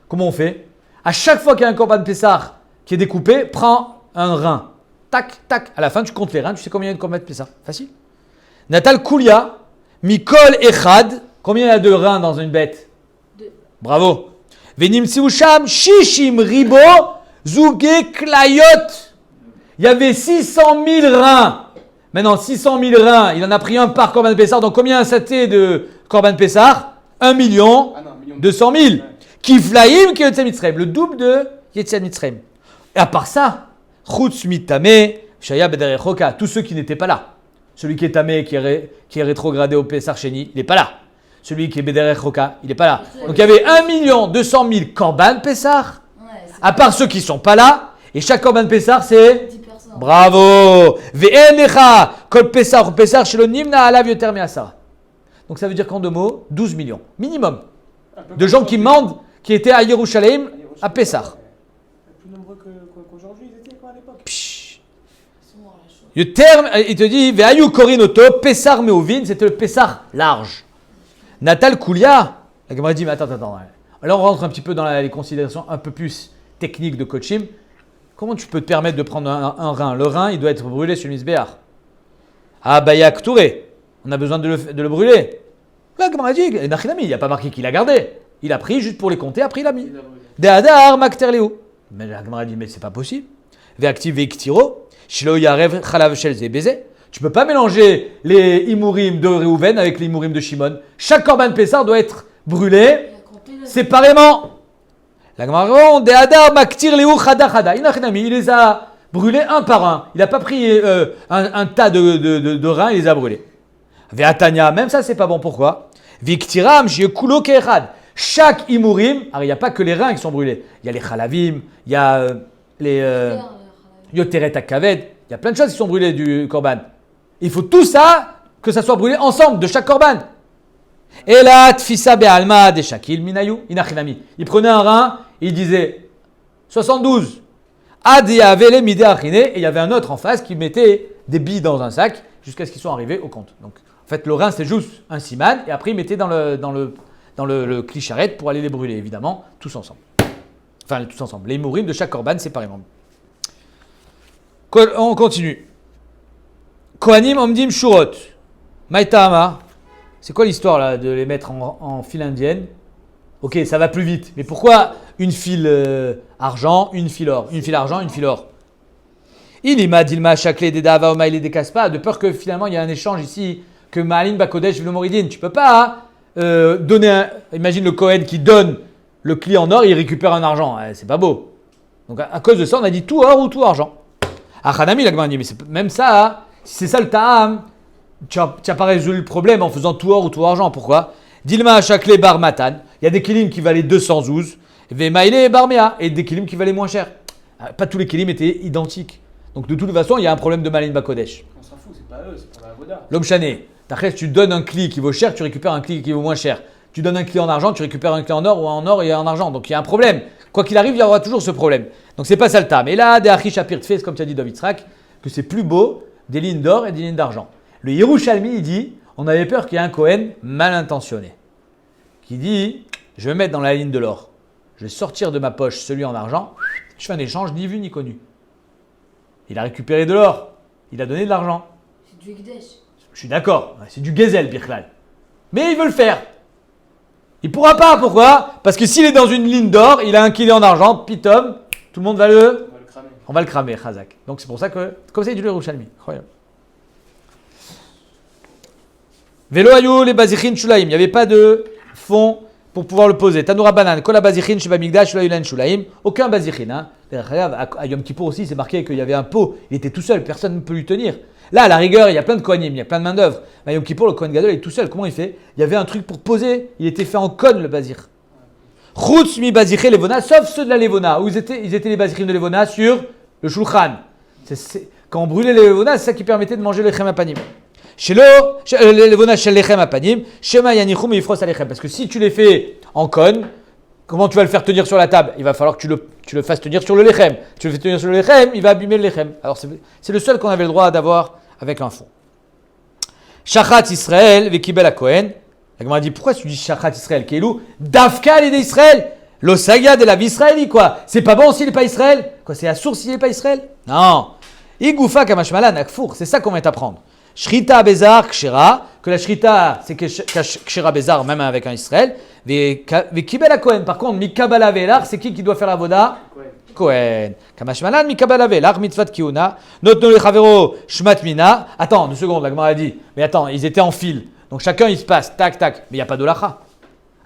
Comment on fait? À chaque fois qu'il y a un korban Pessah qui est découpé, prends un rein. Tac, tac. À la fin, tu comptes les reins, tu sais combien il y a de korban Pessah. Facile. Natal Koulia, Mikol Echad. Combien il y a de reins dans une bête? 2. Bravo. Venim Siusham, Shishim Ribo, Zouge Klayot. Il y avait 600 000 reins. Maintenant, 600 000 reins, il en a pris un par korban Pessah. Donc combien c'était de korban Pessah? 1 million 200 000. Kiflaim qui est Mitzrayim, le double de Yetziat Mitzrayim. Et à part ça, Chutz Mitame, Shaya Bederech Hoka, tous ceux qui n'étaient pas là. Celui qui est tamé, qui est rétrogradé au Pessah Sheni, il n'est pas là. Celui qui est Bederech Hoka, il n'est pas là. Donc il y avait 1 200 000 korban Pessah, à part ceux qui ne sont pas là. Et chaque korban Pessah, c'est 10 personnes. bravo. Ve'enecha kol Pessah Pessah shelo nimna alav yoter me'asara. Donc ça veut dire qu'en 2 mots, 12 millions, minimum, de gens qui demandent, qui étaient à Yerushalayim, à Pessah. Plus nombreux qu'aujourd'hui, ils étaient quoi à l'époque? Ils sont morts à la chaux. Le terme, il te dit, Ve'ayu korinoto, Pessah meovin, c'était le Pessah large. Natal Koulia, la Gemara dit, mais attends. Là, on rentre un petit peu dans les considérations un peu plus techniques de Kochim. Comment tu peux te permettre de prendre un rein? Le rein, il doit être brûlé sur le Mizbeach. Ah, Bayak Touré, on a besoin de le brûler. La Gemara dit, Nachinami, il n'y a pas marqué qu'il a gardé. Il a pris juste pour les compter, après il a mis. De'adar makterleu. Mais la Gemara dit, mais c'est pas possible. Ve'aktiv ve'ktiro, shelo yarev chalav shel ze beze. Tu peux pas mélanger les imurim de Reuven avec les imurim de Shimon. Chaque korban Pessah doit être brûlé Il a compté le. séparément. La Gemara, De'adar maktir leu chada chada. Il les a brûlé un par un. Il n'a pas pris un tas de reins, il les a brûlés. Ve'atanya, même ça, c'est pas bon. Pourquoi? Viktiram, kulo ke'echad. Chaque imurim, alors il n'y a pas que les reins qui sont brûlés. Il y a les chalavim, il y a les yoteret akaved. Il y a plein de choses qui sont brûlées du korban. Il faut tout ça, que ça soit brûlé ensemble, de chaque korban. Et là, tfisa be'alma de shakil minayu inachinami. Il prenait un rein, il disait 72. Adi avele mide achine, et il y avait un autre en face qui mettait des billes dans un sac jusqu'à ce qu'ils soient arrivés au compte. Donc, en fait, le rein, c'est juste un siman, et après, il mettait dans le clicharet pour aller les brûler, évidemment, tous ensemble. Enfin, tous ensemble. Les mourim de chaque korban séparément. On continue. Kohanim omdim shurot. Maïtama. C'est quoi l'histoire là de les mettre en file indienne? Ok, ça va plus vite. Mais pourquoi une file argent, une file or? Une file argent, une file or. Ilima dilma shakle de dava omaile de kaspa. De peur que finalement il y a un échange ici, que Ma'alin Bakodesh Vlomoridin. Tu peux pas donner imagine le Kohen qui donne le cli en or, il récupère un argent. C'est pas beau. Donc à cause de ça, on a dit tout or ou tout argent. Achanami la Gemara dit, mais c'est même ça, si c'est ça le ta'am, tu n'as pas résolu le problème en faisant tout or ou tout argent. Pourquoi? Dilma shakle bar matan. Il y a des kilim qui valaient 212. Vemaile bar mea. Et des kilim qui valaient moins cher. Pas tous les kilim étaient identiques. Donc de toute façon, il y a un problème de Malin Bakodesh. On s'en fout, c'est pas eux, c'est pour la Avoda. L'homme chané. D'après, si tu donnes un cli qui vaut cher, tu récupères un cli qui vaut moins cher. Tu donnes un cli en argent, tu récupères un cli en or ou en or et en argent. Donc il y a un problème. Quoi qu'il arrive, il y aura toujours ce problème. Donc c'est pas ça le tas. Mais là, des achish apir tfes, comme tu as dit David Srak, que c'est plus beau des lignes d'or et des lignes d'argent. Le Yerushalmi, il dit, on avait peur qu'il y ait un Kohen mal intentionné. Qui dit, je vais mettre dans la ligne de l'or. Je vais sortir de ma poche celui en argent. Je fais un échange ni vu ni connu. Il a récupéré de l'or. Il a donné de l'argent. C'est du Ekdesh. Je suis d'accord. C'est du Gezel, Birklal. Mais il veut le faire. Il pourra pas. Pourquoi? Parce que s'il est dans une ligne d'or, il a un kilo en argent. Pitom, tout le monde va On va le cramer. On va le cramer, Chazak. Donc c'est pour ça que, comme ça, il dit le Yerushalmi. Incroyable. Vélo ayou les bazichin shulaim. Il n'y avait pas de fond pour pouvoir le poser. Tanoura banan. Kol bazichin sheba migdash shulaim shulaim. Aucun bazichin. Hein. À Yom Kippour aussi, c'est marqué qu'il y avait un pot. Il était tout seul. Personne ne peut lui tenir. Là, à la rigueur, il y a plein de kohanim, il y a plein de main d'œuvre. À Yom Kippour, le Kohen Gadol est tout seul. Comment il fait? Il y avait un truc pour poser. Il était fait en cône, le bazir. Chutz mi baziché levona, sauf ceux de la levona, où ils étaient les bazichim de levona sur le shulchan. Quand on brûlait les levona, c'est ça qui permettait de manger le lechem apanim. Les levona shel lechem apanim, shema yanichum et yifros alechem. Parce que si tu les fais en cône, comment tu vas le faire tenir sur la table? Il va falloir que tu le fasses tenir sur le lechem. Tu le fais tenir sur le lechem, il va abîmer le lechem. Alors c'est le seul qu'on avait le droit d'avoir avec un fond. Shachat Israël vekibel Kohen. La Gemara dit, pourquoi tu dis Shachat Israël Keilou Dafka l'idée d'Israël. L'Osaga de la vie Israël, quoi. C'est pas bon s'il n'est pas Israël. Quoi, c'est la source s'il n'est pas Israël? Non. Igoufa kamashmalan akfour. C'est ça qu'on va t'apprendre. Shrita bezar kshira. Que la shrita, c'est kshira bezar, même avec un Israël. Vekibel Kohen. Par contre, mikabala velar, c'est qui doit faire la voda? Kohen. Kamashmalan mikabala velar, mitzvat kiuna. Notno le chavero shmat mina. Attends, 2 secondes, la Gemara a dit. Mais attends, ils étaient en file. Donc chacun il se passe, tac, tac. Mais il n'y a pas d'olacha.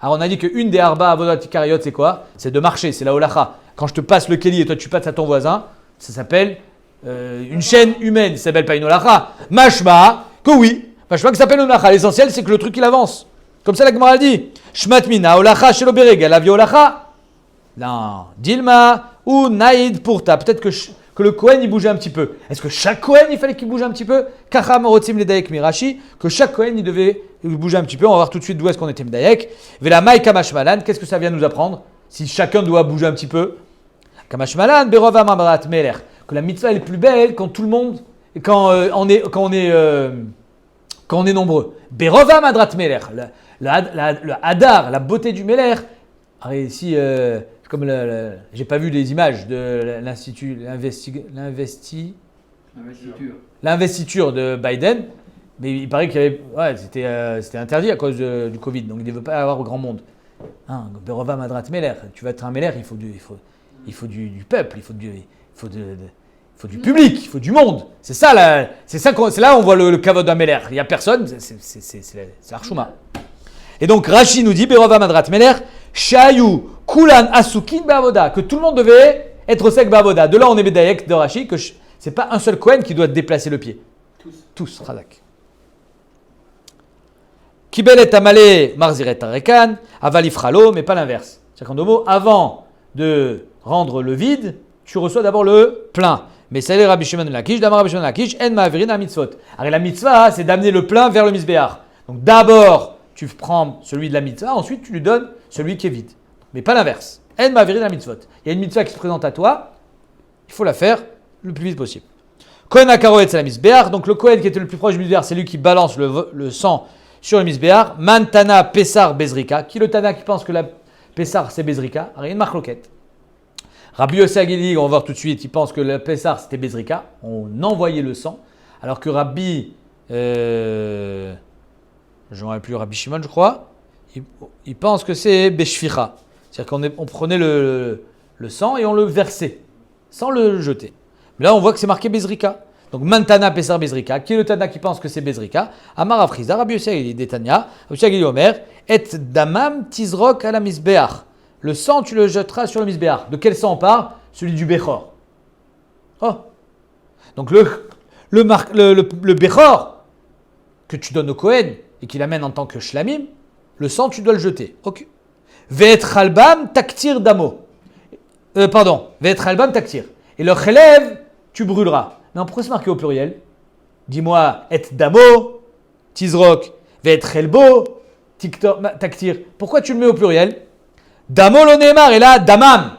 Alors on a dit qu'une des arba avodat tikariot, c'est quoi? C'est de marcher, c'est la olacha. Quand je te passe le keli et toi tu passes à ton voisin, ça s'appelle une chaîne humaine. Ça s'appelle pas une olacha. Mashma, que oui. Mashma que ça s'appelle une olacha. L'essentiel c'est que le truc il avance. Comme ça la Gemara dit. Shmat mina, olacha shelo bereg, la vie olacha. Non. Dilma ou naïd pourta. Peut-être que le Kohen il bougeait un petit peu. Est-ce que chaque Kohen il fallait qu'il bouge un petit peu? Kacham rotzim ledayek mirashi, que chaque Kohen il devait bouger un petit peu. On va voir tout de suite d'où est-ce qu'on était medayek. Vela mai kamashmalan, qu'est-ce que ça vient nous apprendre? Si chacun doit bouger un petit peu. Kamashmalan berova mamrat meler, que la mitzvah elle est plus belle quand tout le monde, quand on est nombreux. Berova madrat meler, le hadar, la beauté du meler. Alors ici. Comme j'ai pas vu les images de l'institut, l'investiture de Biden, mais il paraît qu'il y avait, c'était interdit à cause du Covid, donc il ne devait pas y avoir grand monde. Berova Madrat Meler, tu vas être un Meler, il faut du peuple, il faut du public, il faut du monde. C'est là où on voit le kavod d'un Meler. Il n'y a personne, c'est l'Archouma. Et donc Rashi nous dit Berova Madrat Meler, Shayu Kulan Asukin Bavoda, que tout le monde devait Être sec bavoda. De là, on est médaillek de Rashi que c'est pas un seul Kohen qui doit déplacer le pied. Tous, Razak. Kibel et amalé marziret tarekan, avalifralo, mais pas l'inverse. C'est-à-dire qu'en deux mots, avant de rendre le vide, tu reçois d'abord le plein. Mais c'est le Rabbi Shimon Lakish, d'abord Rabbi Shimon Lakish, en ma'avirin la mitzvot. Alors la mitzvah, c'est d'amener le plein vers le misbéach. Donc d'abord, tu prends celui de la mitzvah, ensuite tu lui donnes celui qui est vide. Mais pas l'inverse. En ma'avirin la mitzvot. Il y a une mitzvah qui se présente à toi, il faut la faire le plus vite possible. Kohen akaroet, c'est la misbéach. Donc le Kohen qui était le plus proche du misbéach, c'est lui qui balance le sang sur le misbéach. Man tana pesar bezrika. Qui le tana qui pense que la pesar c'est bezrika? Rien de marloquette. Rabbi Yossi Agili, on va voir tout de suite, il pense que le Pessar c'était Bezrika, on envoyait le sang, alors que Rabbi, je ne me rappelle plus, Rabbi Shimon je crois, il pense que c'est Beshficha, c'est-à-dire qu'on prenait le sang et on le versait, sans le jeter. Mais là on voit que c'est marqué Bezrika. Donc Mantana Pessar Bezrika, qui est le Tana qui pense que c'est Bezrika, Amar Afriza, Rabbi Yossi Agili, Detania, Rabbi Yossi Agili Omer, et Damam Tizrok à la Misbeach. Le sang, tu le jetteras sur le misbéach. De quel sang on parle? Celui du Bechor. Oh. Donc le Bechor que tu donnes au Kohen et qu'il amène en tant que shlamim, le sang, tu dois le jeter. Ok. Ve'et chalbam taktir damo. Ve'et chalbam taktir. Et le chelev, tu brûleras. Mais pourquoi c'est marqué au pluriel? Dis-moi, et damo, tizrok, ve'et chelbo, taktir. Pourquoi tu le mets au pluriel? Damo lo neemar est là, damam,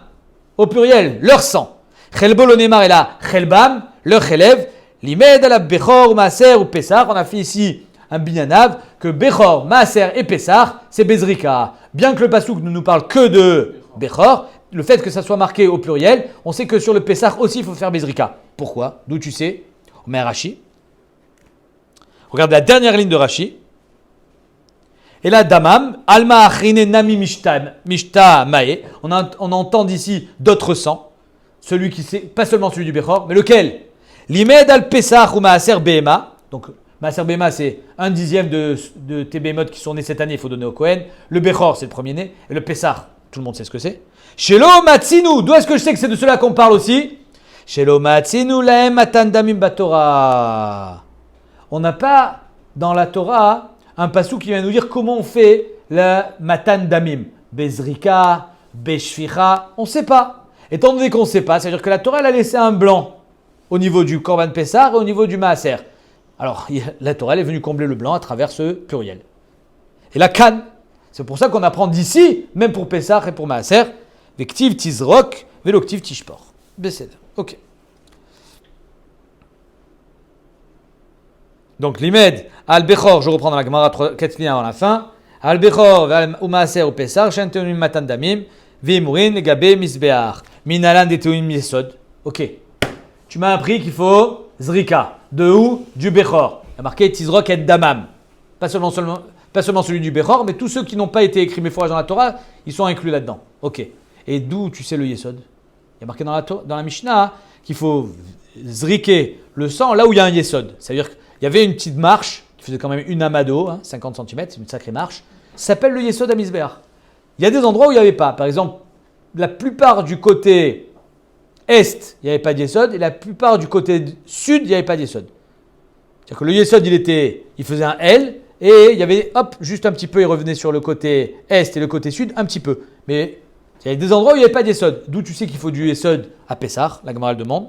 au pluriel, leur sang. Chelbo lo neemar est là, chelbam, leur chelev. Limed ala bechor, maaser ou pesar. On a fait ici un binyanav que bechor, maaser et pesar, c'est bezrika. Bien que le pasouk ne nous parle que de bechor, le fait que ça soit marqué au pluriel, on sait que sur le pesar aussi il faut faire bezrika. Pourquoi? D'où tu sais? On met un Rashi. Regarde la dernière ligne de Rashi. Et là, damam, alma achine nami mishta mae. On entend d'ici d'autres sangs. Celui qui sait, pas seulement celui du Bechor, mais lequel? Limed al pesach ou maaser behema. Donc, maaser behema, c'est 1/10 de tes bémotes qui sont nés cette année, il faut donner au Kohen. Le Bechor, c'est le premier-né. Et le Pessah, tout le monde sait ce que c'est. Shelo matzinu. D'où est-ce que je sais que c'est de cela qu'on parle aussi? Shelo matzinu laem matan damim batorah. On n'a pas dans la Torah un passou qui vient nous dire comment on fait la matan damim. Bezrika, beshficha, on ne sait pas. Étant donné qu'on ne sait pas, c'est-à-dire que la Torah elle a laissé un blanc au niveau du Korban Pessar et au niveau du Maaser. Alors, la Torah elle est venue combler le blanc à travers ce pluriel. Et la kan, c'est pour ça qu'on apprend d'ici, même pour Pessar et pour Maaser, vektiv tizrok, veloktiv tishpor. Besed. Ok. Donc, l'imed, al-bechor, je reprends dans la Gemara 4 lignes avant la fin. Al-bechor, ou maaser ou pesar, shenteonim matan damim, vimurin, gabe, misbeach. Minalan deteonim yesod. Ok. Tu m'as appris qu'il faut zrika. De où? Du bechor. Il y a marqué tizrok et damam. Pas seulement celui du bechor, mais tous ceux qui n'ont pas été écrits mais fourrage dans la Torah, ils sont inclus là-dedans. Ok. Et d'où tu sais le yesod? Il y a marqué dans la Mishnah qu'il faut zriker le sang là où il y a un yesod. C'est-à-dire il y avait une petite marche qui faisait quand même une amado, 50 cm, c'est une sacrée marche. Ça s'appelle le Yesod à Misbeach. Il y a des endroits où il n'y avait pas. Par exemple, la plupart du côté est, il n'y avait pas de Yesod, et la plupart du côté sud, il n'y avait pas de Yesod. C'est-à-dire que le Yesod, il faisait un L, et il y avait, juste un petit peu, il revenait sur le côté est et le côté sud, un petit peu. Mais il y avait des endroits où il n'y avait pas de Yesod. D'où tu sais qu'il faut du Yesod à Pessah, la Gemara le demande.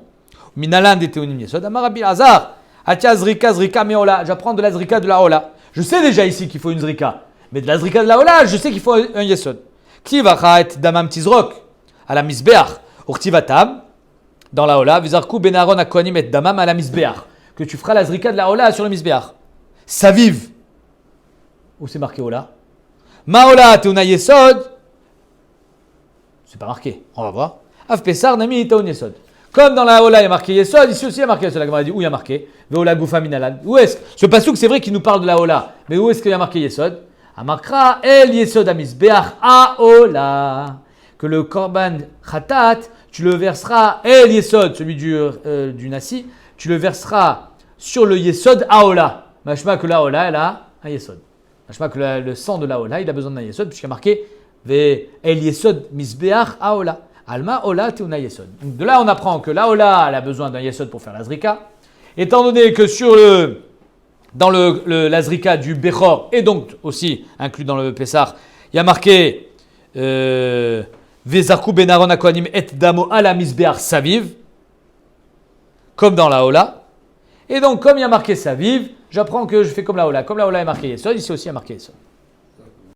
Minalan de Théonim Yesod, Amarabi Hazar. Atia zrika meola. J'apprends de la zrika de la ola. Je sais déjà ici qu'il faut une zrika. Mais de la zrika de la ola, je sais qu'il faut un yesod. Ktivacha et damam tizrok. À la misbeach. Urtivatam. Dans la ola. Vizarku benaron akoanim et damam à la misbeach. Que tu feras la zrika de la ola sur le misbeach. Saviv. Où c'est marqué ola? Maola teuna yesod. C'est pas marqué. On va voir. Av pesar nami teun yesod. Comme dans la Ola, il y a marqué Yesod, ici aussi il y a marqué Yesod. La Gemara dit où il y a marqué Veola Goufa Minalan. Où est-ce? Ce passouk, c'est vrai qu'il nous parle de la Ola, mais où est-ce qu'il y a marqué Yesod? Amakra El Yesod Amisbeach Aola. Que le Korban Khatat, tu le verseras, El Yesod, celui du Nassi, tu le verseras sur le Yesod Aola. Machma que la Ola, elle a un Yesod. Machma que le sang de la Ola, il a besoin d'un Yesod, puisqu'il y a marqué El Yesod Misbeach Aola. Alma Ola Teuna Yesod. Donc de là, on apprend que la Ola, elle a besoin d'un Yesod pour faire la Zrika. Étant donné que dans la Zrika du Bechor, et donc aussi inclus dans le Pessah, il y a marqué Vezarku ben Aaron hakohanim et damo ala mizbeach saviv, comme dans la Ola. Et donc, comme il y a marqué saviv, j'apprends que je fais comme la Ola. Comme la Ola est marqué Yesod, ici aussi il y a marqué Yesod.